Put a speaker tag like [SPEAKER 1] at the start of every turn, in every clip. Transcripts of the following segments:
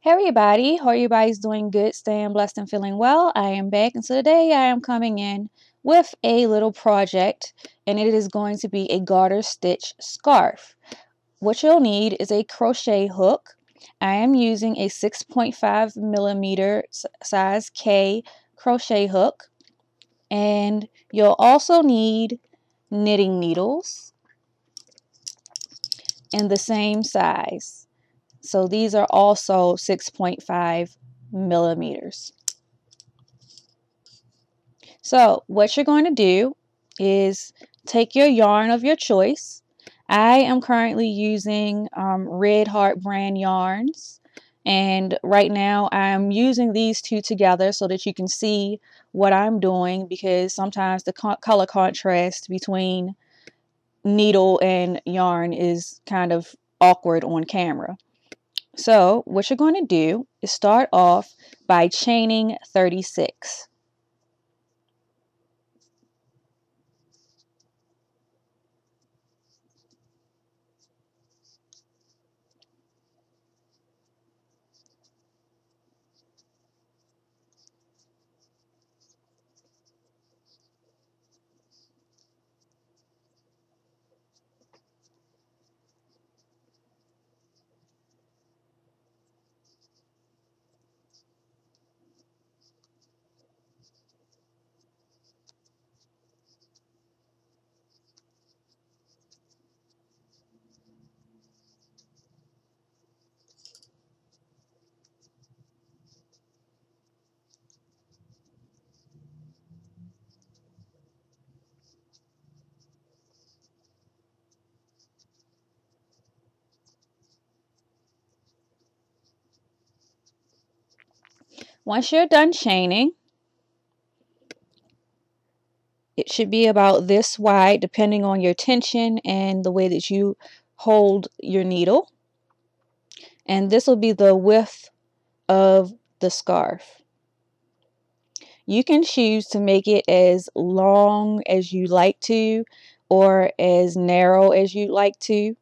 [SPEAKER 1] Hey everybody, hope everybody's doing good, staying blessed and feeling well. I am back, and so today I am coming in with a little project, and it is going to be a garter stitch scarf. What you'll need is a crochet hook. I am using a 6.5 millimeter size K crochet hook, and you'll also need knitting needles in the same size. So these are also 6.5 millimeters. So what you're going to do is take your yarn of your choice. I am currently using Red Heart brand yarns, and right now I'm using these two together so that you can see what I'm doing, because sometimes the color contrast between needle and yarn is kind of awkward on camera. So what you're going to do is start off by chaining 36. Once you're done chaining, it should be about this wide depending on your tension and the way that you hold your needle. And this will be the width of the scarf. You can choose to make it as long as you like to or as narrow as you like to,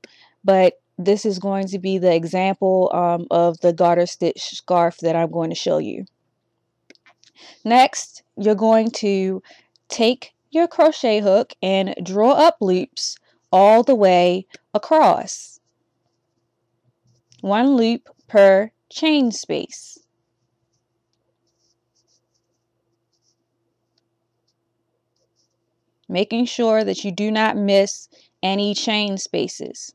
[SPEAKER 1] but this is going to be the example of the garter stitch scarf that I'm going to show you. Next, you're going to take your crochet hook and draw up loops all the way across. One loop per chain space. Making sure that you do not miss any chain spaces.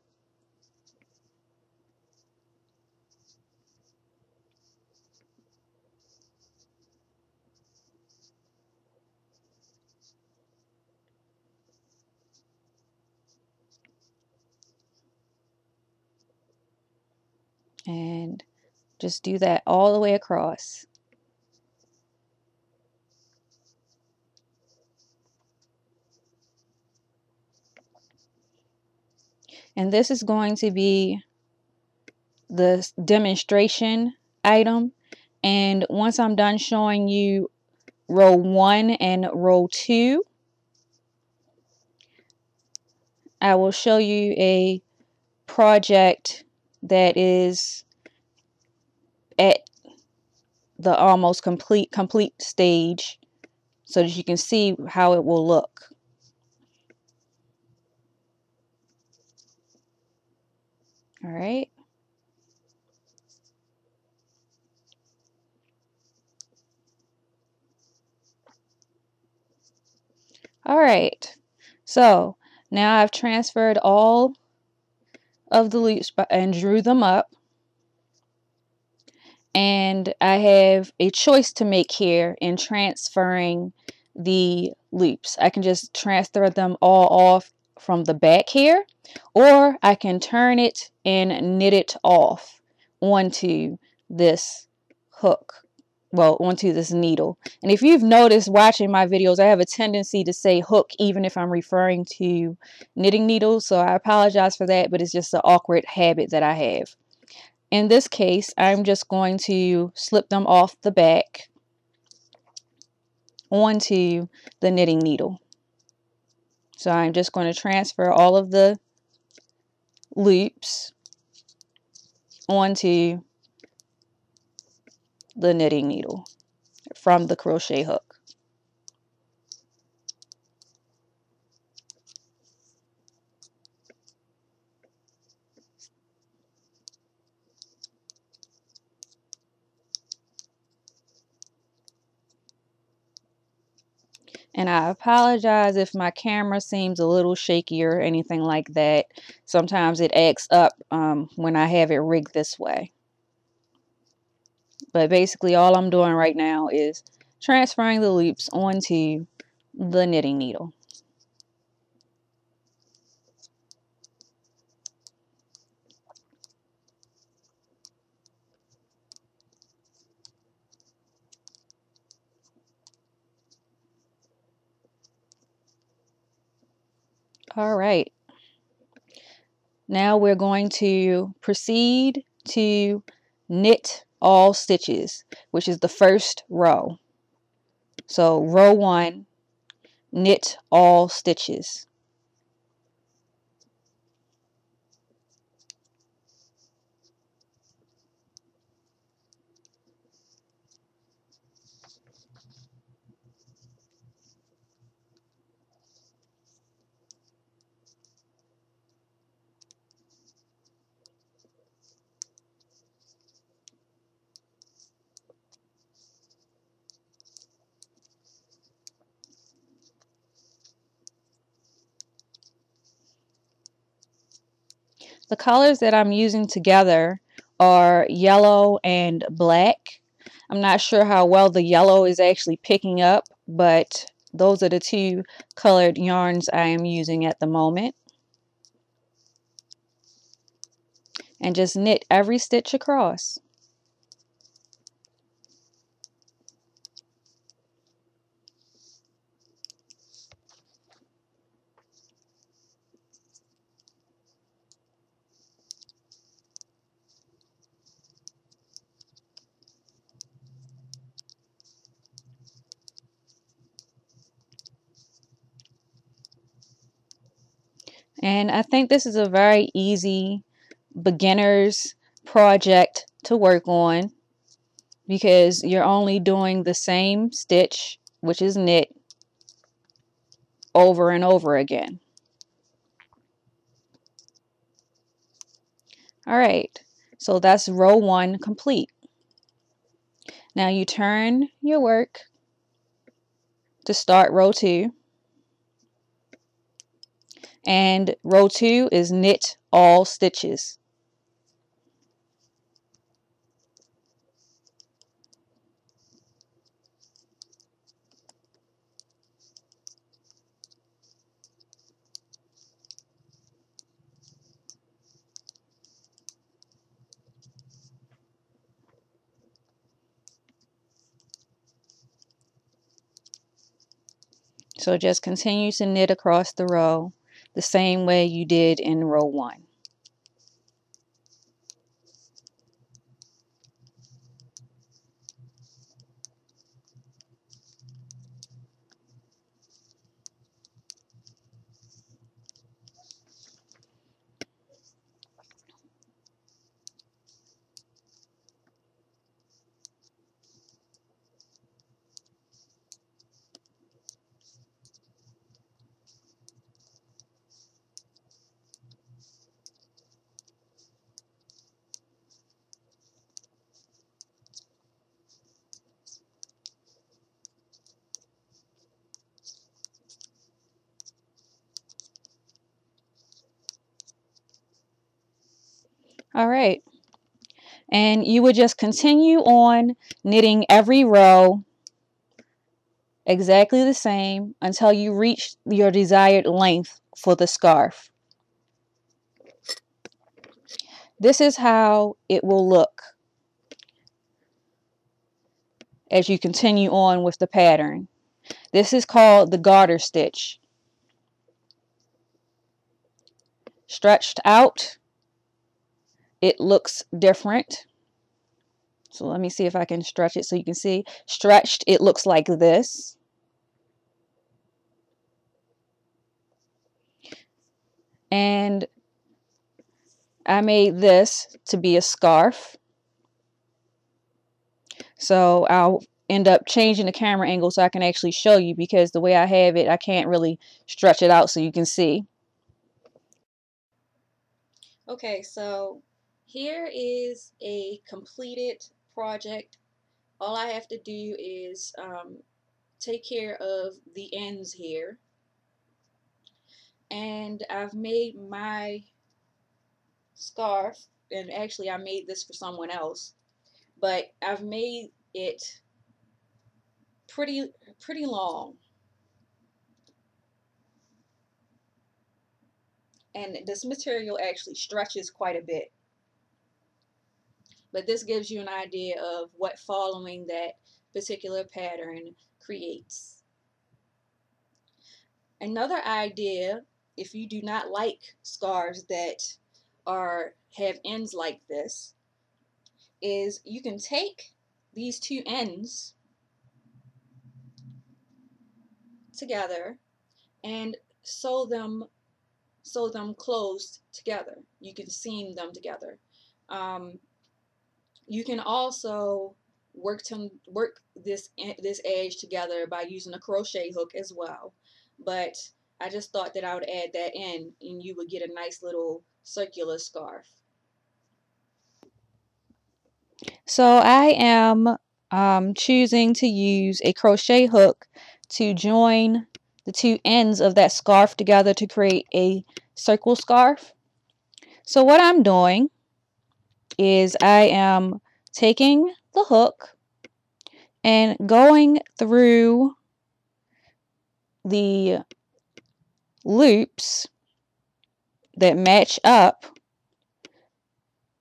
[SPEAKER 1] And just do that all the way across. And this is going to be the demonstration item. And once I'm done showing you row 1 and row 2, I will show you a project that is at the almost complete stage so that you can see how it will look. All right. All right. So now I've transferred all of the loops and drew them up. And I have a choice to make here in transferring the loops. I can just transfer them all off from the back here, or I can turn it and knit it off onto this hook, well, onto this needle. And if you've noticed watching my videos, I have a tendency to say hook even if I'm referring to knitting needles, so I apologize for that, but it's just an awkward habit that I have. In this case, I'm just going to slip them off the back onto the knitting needle. So I'm just going to transfer all of the loops onto the knitting needle from the crochet hook. And I apologize if my camera seems a little shaky or anything like that. Sometimes it acts up when I have it rigged this way. But basically all I'm doing right now is transferring the loops onto the knitting needle. All right. Now we're going to proceed to knit all stitches, which is the first row. So row 1, knit all stitches. The colors that I'm using together are yellow and black. I'm not sure how well the yellow is actually picking up, but those are the two colored yarns I am using at the moment. And just knit every stitch across. And I think this is a very easy beginner's project to work on because you're only doing the same stitch, which is knit, over and over again. All right, so that's row 1 complete. Now you turn your work to start row 2, and row 2 is knit all stitches. So just continue to knit across the row the same way you did in row 1. All right, and you would just continue on knitting every row exactly the same until you reach your desired length for the scarf. This is how it will look as you continue on with the pattern. This is called the garter stitch. Stretched out, it looks different. So let me see if I can stretch it so you can see. Stretched, it looks like this. And I made this to be a scarf. So I'll end up changing the camera angle so I can actually show you, because the way I have it, I can't really stretch it out so you can see. Okay, so here is a completed project. All I have to do is take care of the ends here. And I've made my scarf, and actually I made this for someone else, but I've made it pretty long, and this material actually stretches quite a bit, but this gives you an idea of what following that particular pattern creates. Another idea, if you do not like scarves that have ends like this, is you can take these two ends together and sew them closed together. You can seam them together. You can also work this edge together by using a crochet hook as well. But I just thought that I would add that in, and you would get a nice little circular scarf. So I am choosing to use a crochet hook to join the two ends of that scarf together to create a circle scarf. So what I'm doing is I am taking the hook and going through the loops that match up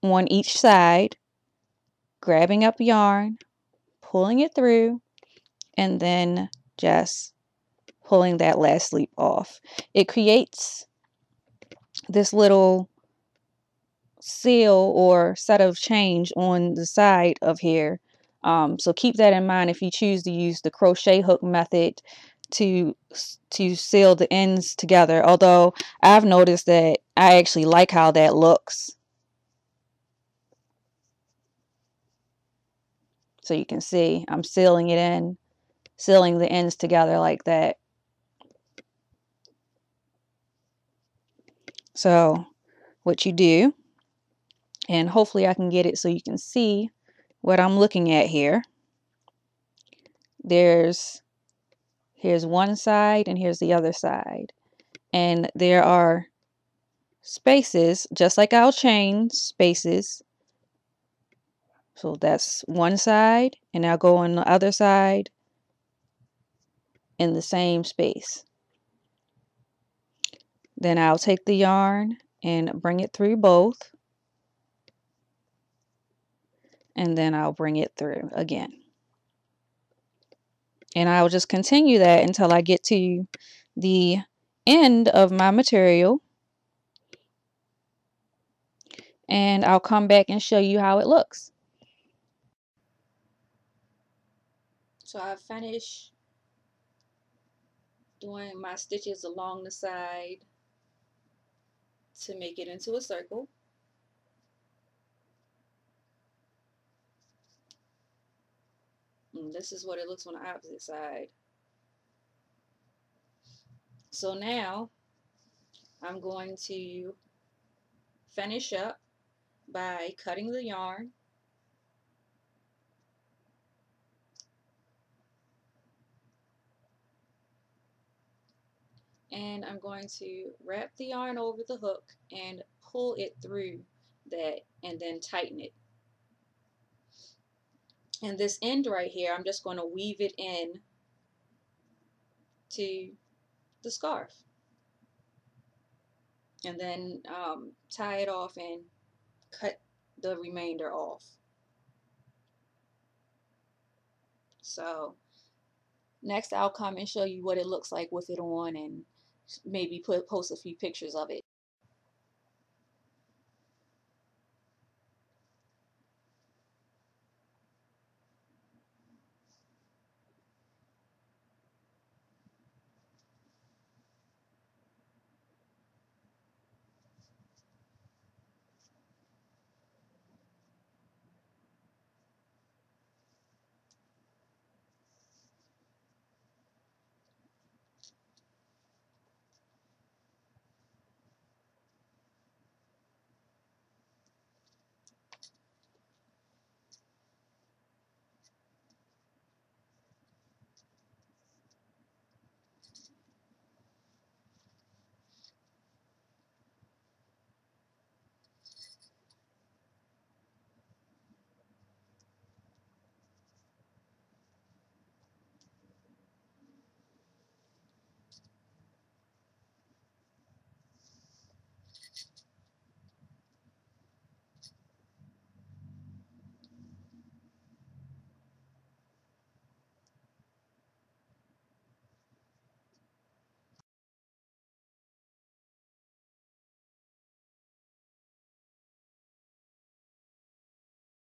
[SPEAKER 1] on each side, grabbing up yarn, pulling it through, and then just pulling that last loop off. It creates this little seal or set of change on the side of here. So keep that in mind if you choose to use the crochet hook method to seal the ends together. Although I've noticed that I actually like how that looks. So you can see I'm sealing it in, sealing the ends together like that. So what you do, and hopefully I can get it so you can see what I'm looking at here. Here's one side and here's the other side. And there are spaces, just like our chain spaces. So that's one side, and I'll go on the other side in the same space. Then I'll take the yarn and bring it through both. And then I'll bring it through again. And I'll just continue that until I get to the end of my material. And I'll come back and show you how it looks. So I finished doing my stitches along the side to make it into a circle. And this is what it looks on the opposite side. So now I'm going to finish up by cutting the yarn. And I'm going to wrap the yarn over the hook and pull it through that and then tighten it. And this end right here, I'm just going to weave it in to the scarf. And then tie it off and cut the remainder off. So next I'll come and show you what it looks like with it on, and maybe post a few pictures of it.